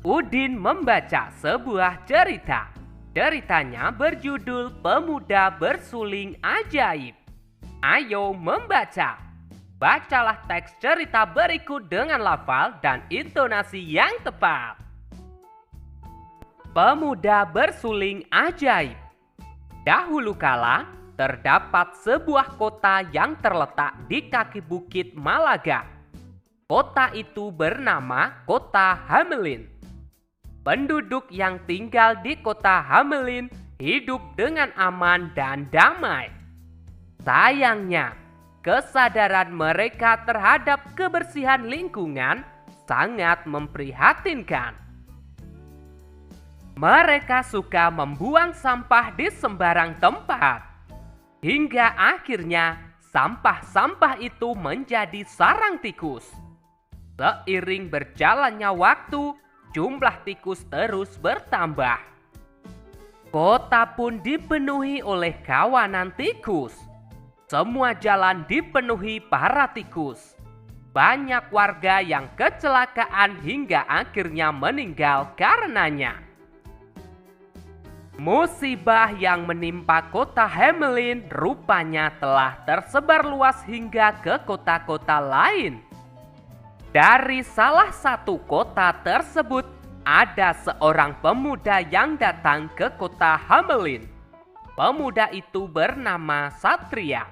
Udin membaca sebuah cerita. Ceritanya berjudul Pemuda Bersuling Ajaib. Ayo membaca. Bacalah teks cerita berikut dengan lafal dan intonasi yang tepat. Pemuda Bersuling Ajaib. Dahulu kala, terdapat sebuah kota yang terletak di kaki bukit Malaga. Kota itu bernama Kota Hamelin. Penduduk yang tinggal di Kota Hamelin hidup dengan aman dan damai. Sayangnya, kesadaran mereka terhadap kebersihan lingkungan sangat memprihatinkan. Mereka suka membuang sampah di sembarang tempat. Hingga akhirnya sampah-sampah itu menjadi sarang tikus. Seiring berjalannya waktu, jumlah tikus terus bertambah. Kota pun dipenuhi oleh kawanan tikus. Semua jalan dipenuhi para tikus. Banyak warga yang kecelakaan hingga akhirnya meninggal karenanya. Musibah yang menimpa Kota Hamelin rupanya telah tersebar luas hingga ke kota-kota lain. Dari salah satu kota tersebut, ada seorang pemuda yang datang ke Kota Hamelin. Pemuda itu bernama Satria.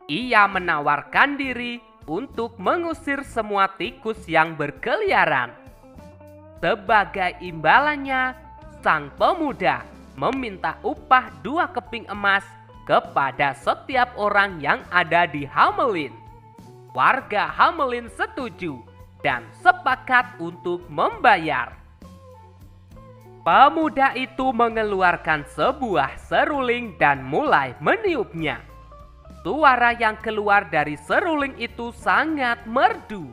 Ia menawarkan diri untuk mengusir semua tikus yang berkeliaran. Sebagai imbalannya, sang pemuda meminta upah 2 keping emas kepada setiap orang yang ada di Hamelin. Warga Hamelin setuju dan sepakat untuk membayar. Pemuda itu mengeluarkan sebuah seruling dan mulai meniupnya. Suara yang keluar dari seruling itu sangat merdu.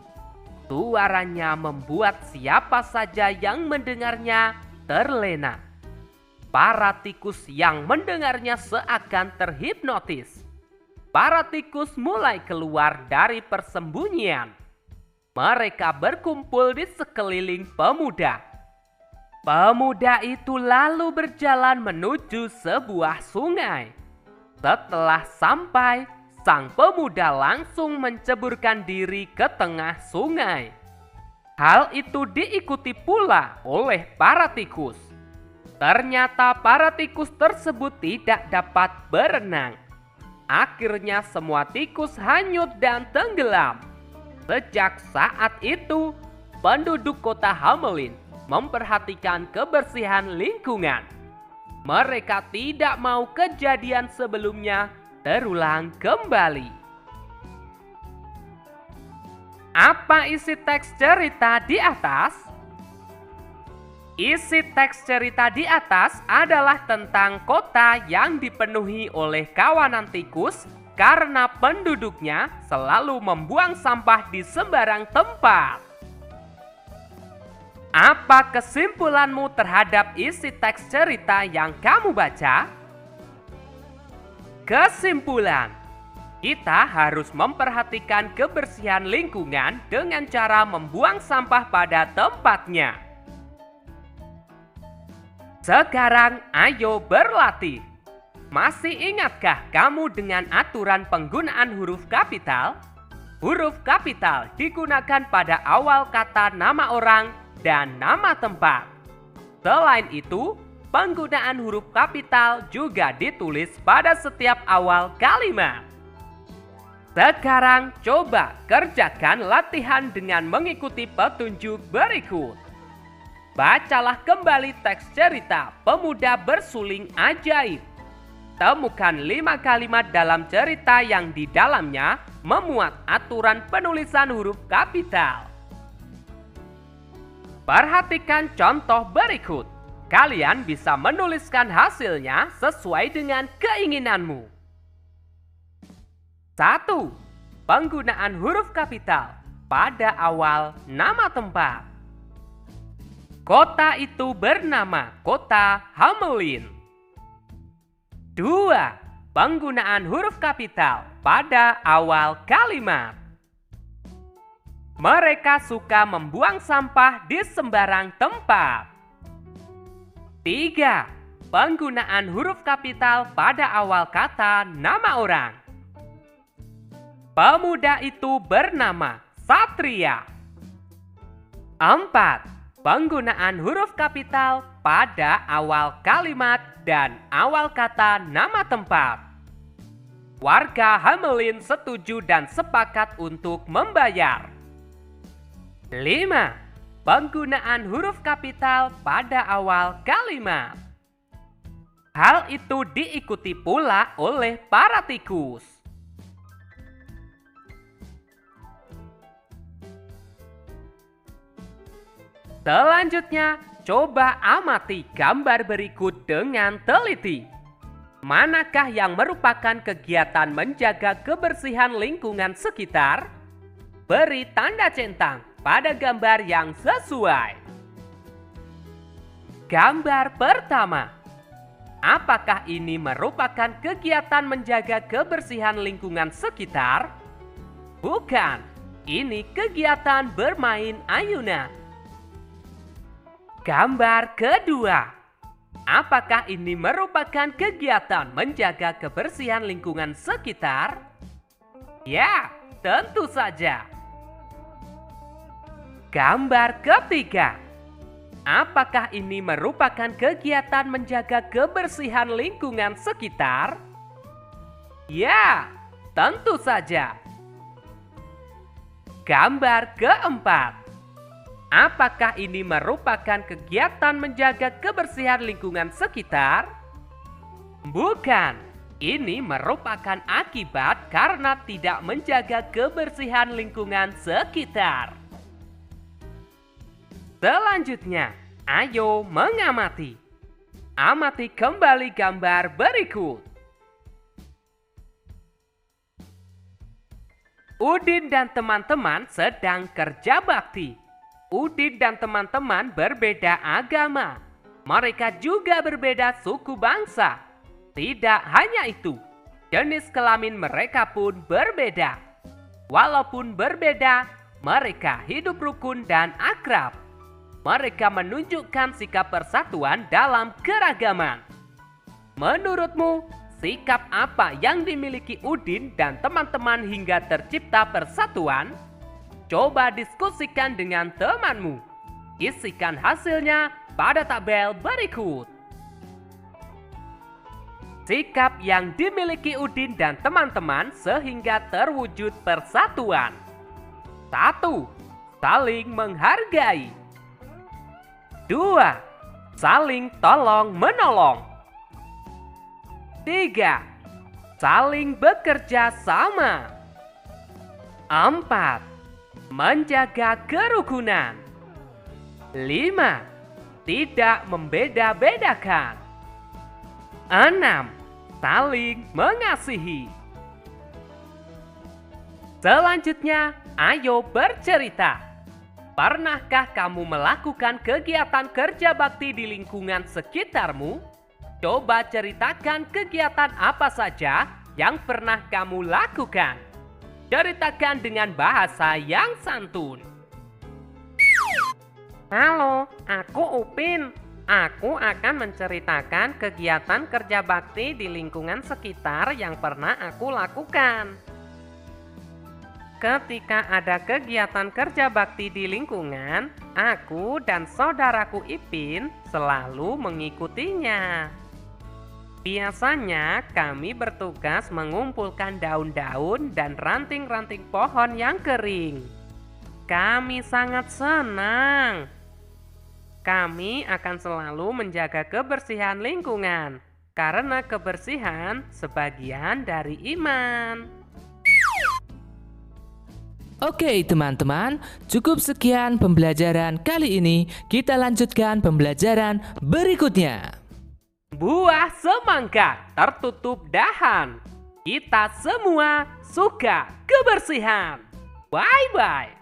Suaranya membuat siapa saja yang mendengarnya terlena. Para tikus yang mendengarnya seakan terhipnotis. Para tikus mulai keluar dari persembunyian. Mereka berkumpul di sekeliling pemuda. Pemuda itu lalu berjalan menuju sebuah sungai. Setelah sampai, sang pemuda langsung menceburkan diri ke tengah sungai. Hal itu diikuti pula oleh para tikus. Ternyata para tikus tersebut tidak dapat berenang. Akhirnya semua tikus hanyut dan tenggelam. Sejak saat itu, penduduk Kota Hamelin memperhatikan kebersihan lingkungan. Mereka tidak mau kejadian sebelumnya terulang kembali. Apa isi teks cerita di atas? Isi teks cerita di atas adalah tentang kota yang dipenuhi oleh kawanan tikus karena penduduknya selalu membuang sampah di sembarang tempat. Apa kesimpulanmu terhadap isi teks cerita yang kamu baca? Kesimpulan: kita harus memperhatikan kebersihan lingkungan dengan cara membuang sampah pada tempatnya. Sekarang ayo berlatih. Masih ingatkah kamu dengan aturan penggunaan huruf kapital? Huruf kapital digunakan pada awal kata nama orang dan nama tempat. Selain itu, penggunaan huruf kapital juga ditulis pada setiap awal kalimat. Sekarang coba kerjakan latihan dengan mengikuti petunjuk berikut. Bacalah kembali teks cerita Pemuda Bersuling Ajaib. Temukan 5 kalimat dalam cerita yang di dalamnya memuat aturan penulisan huruf kapital. Perhatikan contoh berikut. Kalian bisa menuliskan hasilnya sesuai dengan keinginanmu. 1. Penggunaan huruf kapital pada awal nama tempat. Kota itu bernama Kota Hamelin. 2. Penggunaan huruf kapital pada awal kalimat. Mereka suka membuang sampah di sembarang tempat. 3. Penggunaan huruf kapital pada awal kata nama orang. Pemuda itu bernama Satria. 4. Penggunaan huruf kapital pada awal kalimat dan awal kata nama tempat. Warga Hamelin setuju dan sepakat untuk membayar. 5. Penggunaan huruf kapital pada awal kalimat. Hal itu diikuti pula oleh para tikus. Selanjutnya, coba amati gambar berikut dengan teliti. Manakah yang merupakan kegiatan menjaga kebersihan lingkungan sekitar? Beri tanda centang pada gambar yang sesuai. Gambar pertama. Apakah ini merupakan kegiatan menjaga kebersihan lingkungan sekitar? Bukan, ini kegiatan bermain ayunan. Gambar kedua. Apakah ini merupakan kegiatan menjaga kebersihan lingkungan sekitar? Ya, tentu saja. Gambar ketiga. Apakah ini merupakan kegiatan menjaga kebersihan lingkungan sekitar? Ya, tentu saja. Gambar keempat. Apakah ini merupakan kegiatan menjaga kebersihan lingkungan sekitar? Bukan, ini merupakan akibat karena tidak menjaga kebersihan lingkungan sekitar. Selanjutnya, ayo mengamati. Amati kembali gambar berikut. Udin dan teman-teman sedang kerja bakti. Udin dan teman-teman berbeda agama. Mereka juga berbeda suku bangsa. Tidak hanya itu, jenis kelamin mereka pun berbeda. Walaupun berbeda, mereka hidup rukun dan akrab. Mereka menunjukkan sikap persatuan dalam keragaman. Menurutmu, sikap apa yang dimiliki Udin dan teman-teman hingga tercipta persatuan? Coba diskusikan dengan temanmu. Isikan hasilnya pada tabel berikut. Sikap yang dimiliki Udin dan teman-teman sehingga terwujud persatuan. 1. Saling menghargai. 2. Saling tolong-menolong. 3. Saling bekerja sama. 4. Menjaga kerukunan. 5. Tidak membeda-bedakan. 6. Saling mengasihi. Selanjutnya, ayo bercerita. Pernahkah kamu melakukan kegiatan kerja bakti di lingkungan sekitarmu? Coba ceritakan kegiatan apa saja yang pernah kamu lakukan. Ceritakan dengan bahasa yang santun. Halo, aku Upin. Aku akan menceritakan kegiatan kerja bakti di lingkungan sekitar yang pernah aku lakukan. Ketika ada kegiatan kerja bakti di lingkungan, aku dan saudaraku Ipin selalu mengikutinya. Biasanya kami bertugas mengumpulkan daun-daun dan ranting-ranting pohon yang kering. Kami sangat senang. Kami akan selalu menjaga kebersihan lingkungan, karena kebersihan sebagian dari iman. Oke teman-teman, cukup sekian pembelajaran kali ini. Kita lanjutkan pembelajaran berikutnya. Buah semangka tertutup dahan. Kita semua suka kebersihan. Bye-bye.